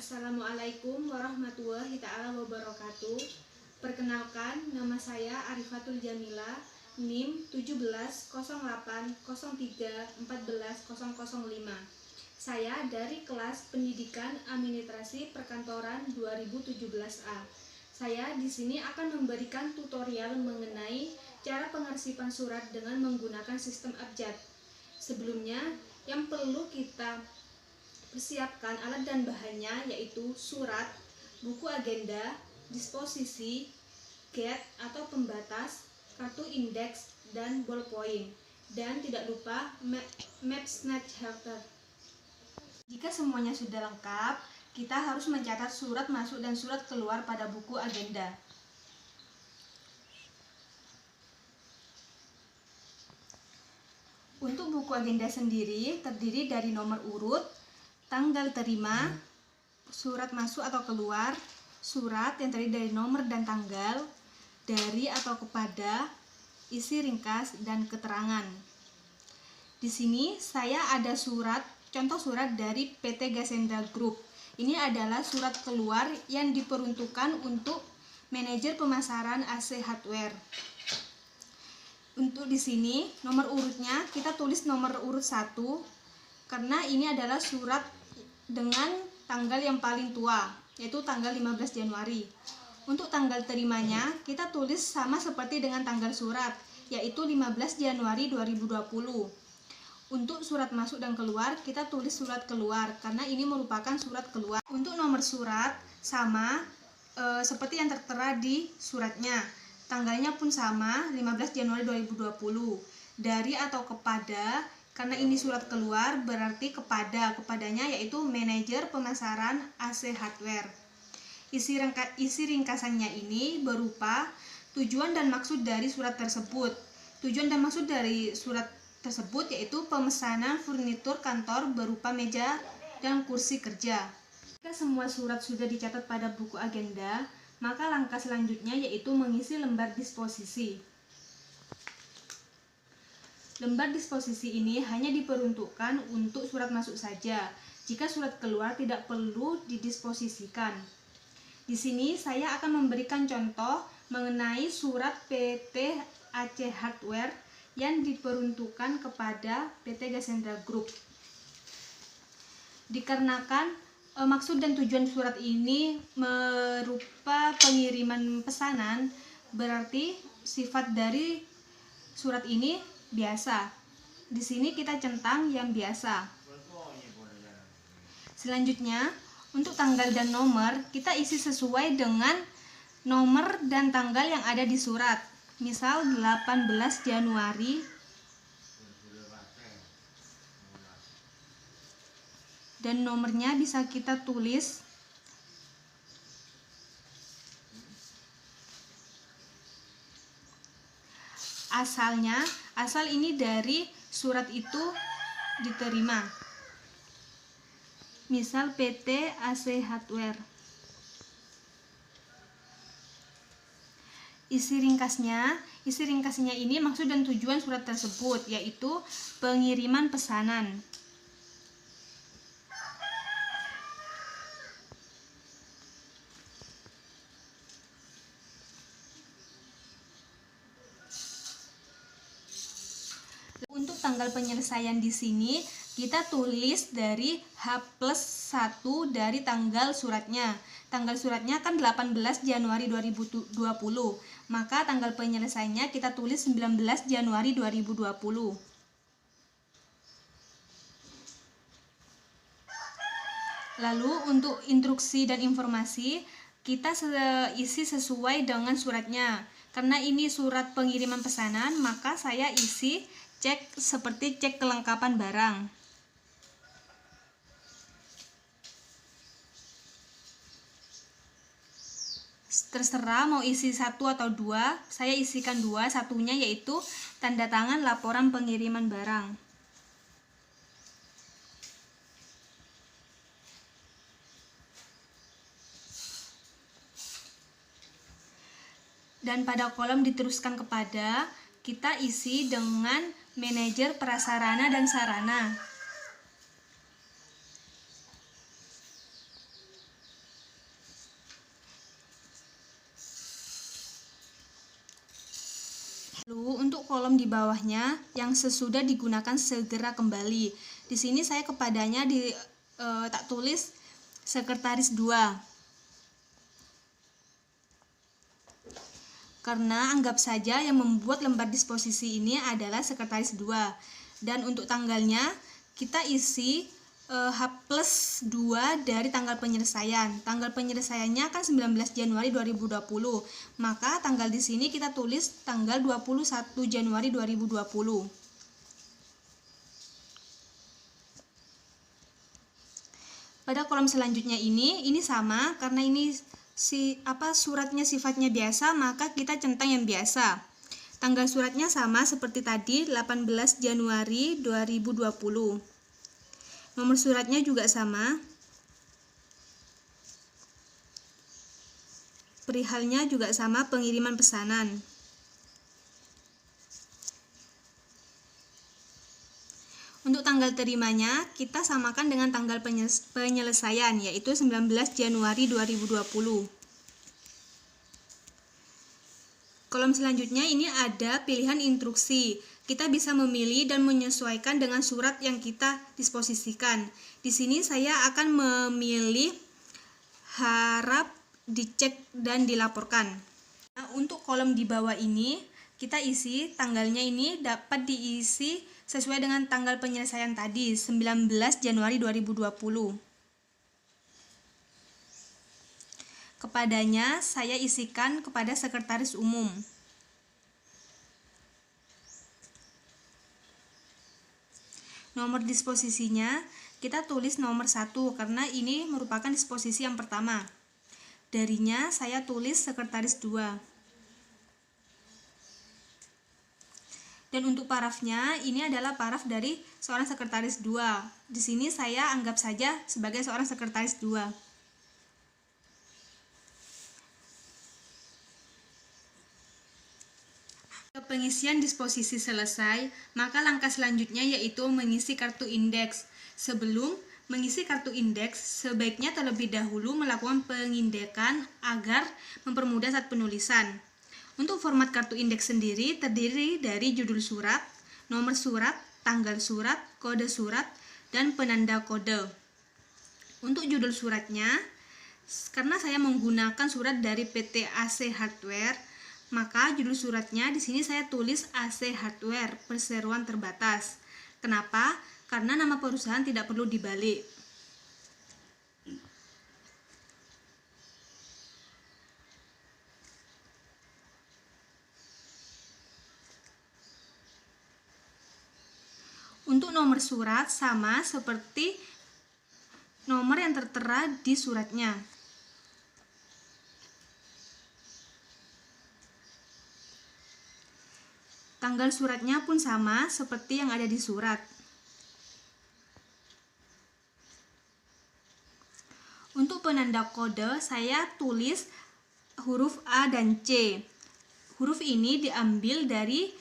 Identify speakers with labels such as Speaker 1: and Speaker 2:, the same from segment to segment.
Speaker 1: Assalamualaikum warahmatullahi ta'ala wabarakatuh. Perkenalkan, nama saya Arifatul Jamila, NIM 170803140005. Saya dari kelas Pendidikan Administrasi Perkantoran 2017A. Saya di sini akan memberikan tutorial mengenai cara pengarsipan surat dengan menggunakan sistem abjad. Sebelumnya, yang perlu kita persiapkan alat dan bahannya yaitu surat, buku agenda, disposisi, gate atau pembatas, kartu indeks, dan ballpoint. Dan tidak lupa map snapshot. Jika semuanya sudah lengkap, kita harus mencatat surat masuk dan surat keluar pada buku agenda. Untuk buku agenda sendiri terdiri dari nomor urut, tanggal terima, surat masuk atau keluar, surat yang terdiri dari nomor dan tanggal, dari atau kepada, isi ringkas, dan keterangan. Di sini saya ada contoh surat dari PT Gasendra Group. Ini adalah surat keluar yang diperuntukkan untuk manajer pemasaran AC Hardware. Untuk di sini nomor urutnya kita tulis nomor urut 1 karena ini adalah surat dengan tanggal yang paling tua, yaitu tanggal 15 Januari. Untuk tanggal terimanya, kita tulis sama seperti dengan tanggal surat, yaitu 15 Januari 2020. Untuk surat masuk dan keluar, kita tulis surat keluar, karena ini merupakan surat keluar. Untuk nomor surat, sama seperti yang tertera di suratnya. Tanggalnya pun sama, 15 Januari 2020. Dari atau kepada, karena ini surat keluar berarti kepadanya yaitu manajer pemasaran AC Hardware. Isi ringkasannya ini berupa tujuan dan maksud dari surat tersebut. Tujuan dan maksud dari surat tersebut yaitu pemesanan furnitur kantor berupa meja dan kursi kerja. Jika semua surat sudah dicatat pada buku agenda, maka langkah selanjutnya yaitu mengisi lembar disposisi. Lembar disposisi ini hanya diperuntukkan untuk surat masuk saja. Jika surat keluar tidak perlu didisposisikan. Di sini saya akan memberikan contoh mengenai surat PT AC Hardware yang diperuntukkan kepada PT Gasendra Group. Dikarenakan maksud dan tujuan surat ini berupa pengiriman pesanan, berarti sifat dari surat ini biasa. Di sini kita centang yang biasa. Selanjutnya, untuk tanggal dan nomor, kita isi sesuai dengan nomor dan tanggal yang ada di surat. Misal 18 Januari dan nomornya bisa kita tulis asal ini dari surat itu diterima. Misal PT AC Hardware. Isi ringkasnya ini maksud dan tujuan surat tersebut, yaitu pengiriman pesanan. Untuk tanggal penyelesaian di sini kita tulis dari H+1 dari tanggal suratnya. Tanggal suratnya kan 18 Januari 2020. Maka tanggal penyelesaiannya kita tulis 19 Januari 2020. Lalu untuk instruksi dan informasi kita isi sesuai dengan suratnya. Karena ini surat pengiriman pesanan, maka saya isi seperti cek kelengkapan barang. Terserah mau isi 1 atau 2, saya isikan 2, satunya yaitu tanda tangan laporan pengiriman barang. Dan pada kolom diteruskan kepada, kita isi dengan manajer prasarana dan sarana. Lalu untuk kolom di bawahnya yang sesudah digunakan segera kembali. Di sini saya kepadanya tak tulis sekretaris 2. Karena anggap saja yang membuat lembar disposisi ini adalah sekretaris 2. Dan untuk tanggalnya kita isi H+2 dari tanggal penyelesaian. Tanggal penyelesaiannya kan 19 Januari 2020. Maka tanggal di sini kita tulis tanggal 21 Januari 2020. Pada kolom selanjutnya ini sama karena ini suratnya sifatnya biasa, maka kita centang yang biasa. Tanggal suratnya sama seperti tadi, 18 Januari 2020. Nomor suratnya juga sama. Perihalnya juga sama, pengiriman pesanan. Untuk tanggal terimanya, kita samakan dengan tanggal penyelesaian, yaitu 19 Januari 2020. Kolom selanjutnya ini ada pilihan instruksi. Kita bisa memilih dan menyesuaikan dengan surat yang kita disposisikan. Di sini saya akan memilih harap dicek dan dilaporkan. Nah, untuk kolom di bawah ini, kita isi tanggalnya ini dapat diisi sesuai dengan tanggal penyelesaian tadi, 19 Januari 2020. Kepadanya saya isikan kepada sekretaris umum. Nomor disposisinya kita tulis nomor 1 karena ini merupakan disposisi yang pertama. Darinya saya tulis sekretaris 2. Dan untuk parafnya ini adalah paraf dari seorang sekretaris 2. Di sini saya anggap saja sebagai seorang sekretaris 2. Pengisian disposisi selesai, maka langkah selanjutnya yaitu mengisi kartu indeks. Sebelum mengisi kartu indeks, sebaiknya terlebih dahulu melakukan pengindekan agar mempermudah saat penulisan. Untuk format kartu indeks sendiri terdiri dari judul surat, nomor surat, tanggal surat, kode surat, dan penanda kode. Untuk judul suratnya, karena saya menggunakan surat dari PT AC Hardware, maka judul suratnya di sini saya tulis AC Hardware perseroan terbatas. Kenapa? Karena nama perusahaan tidak perlu dibalik. Untuk nomor surat sama seperti nomor yang tertera di suratnya. Tanggal suratnya pun sama seperti yang ada di surat. Untuk penanda kode saya tulis huruf A dan C. Huruf ini diambil dari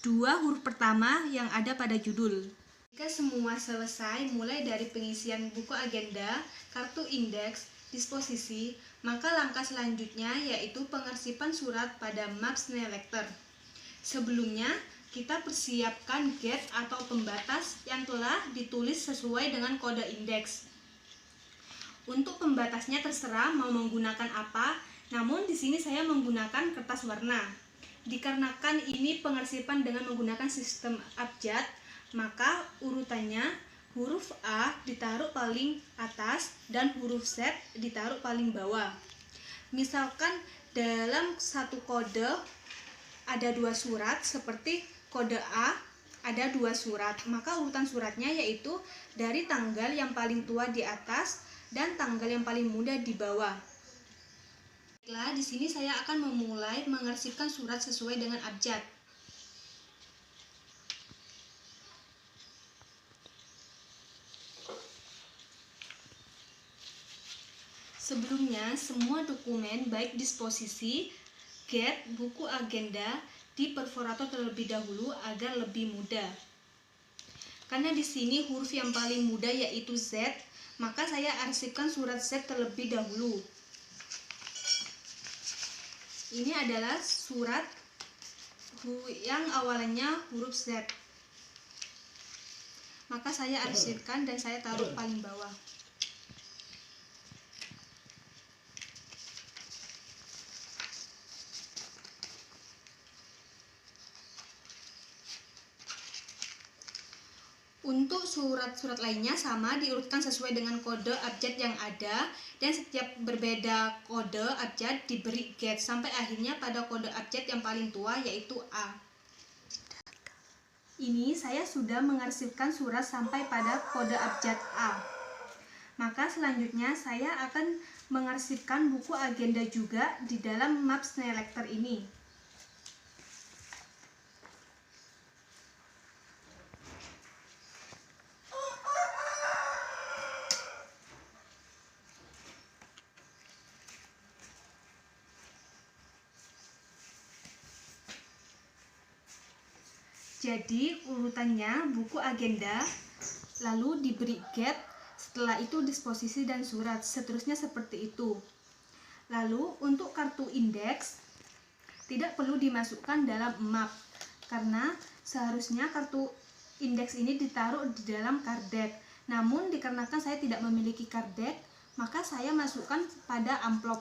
Speaker 1: 2 huruf pertama yang ada pada judul. Jika semua selesai mulai dari pengisian buku agenda, kartu indeks, disposisi, maka langkah selanjutnya yaitu pengarsipan surat pada maps selector. Sebelumnya, kita persiapkan get atau pembatas yang telah ditulis sesuai dengan kode indeks. Untuk pembatasnya terserah mau menggunakan apa, namun di sini saya menggunakan kertas warna. Dikarenakan ini pengarsipan dengan menggunakan sistem abjad, maka urutannya huruf A ditaruh paling atas dan huruf Z ditaruh paling bawah. Misalkan dalam satu kode ada 2 surat, seperti kode A ada 2 surat, maka urutan suratnya yaitu dari tanggal yang paling tua di atas dan tanggal yang paling muda di bawah. Baiklah, di sini saya akan memulai mengarsipkan surat sesuai dengan abjad. Sebelumnya, semua dokumen baik disposisi, get, buku agenda diperforator terlebih dahulu agar lebih mudah. Karena di sini huruf yang paling mudah yaitu Z, maka saya arsipkan surat Z terlebih dahulu. Ini adalah surat yang awalnya huruf Z. Maka saya arsipkan dan saya taruh paling bawah. Untuk surat-surat lainnya sama, diurutkan sesuai dengan kode abjad yang ada, dan setiap berbeda kode abjad diberi get sampai akhirnya pada kode abjad yang paling tua, yaitu A. Ini saya sudah mengarsipkan surat sampai pada kode abjad A. Maka selanjutnya saya akan mengarsipkan buku agenda juga di dalam map selector ini. Jadi urutannya buku agenda, lalu diberi get, setelah itu disposisi dan surat, seterusnya seperti itu. Lalu untuk kartu indeks tidak perlu dimasukkan dalam map, karena seharusnya kartu indeks ini ditaruh di dalam kardek. Namun dikarenakan saya tidak memiliki kardek, maka saya masukkan pada amplop.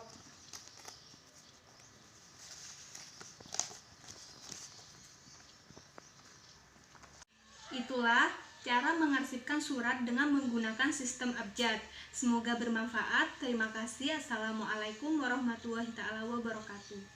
Speaker 1: Itulah cara mengarsipkan surat dengan menggunakan sistem abjad. Semoga bermanfaat. Terima kasih. Assalamualaikum warahmatullahi wabarakatuh.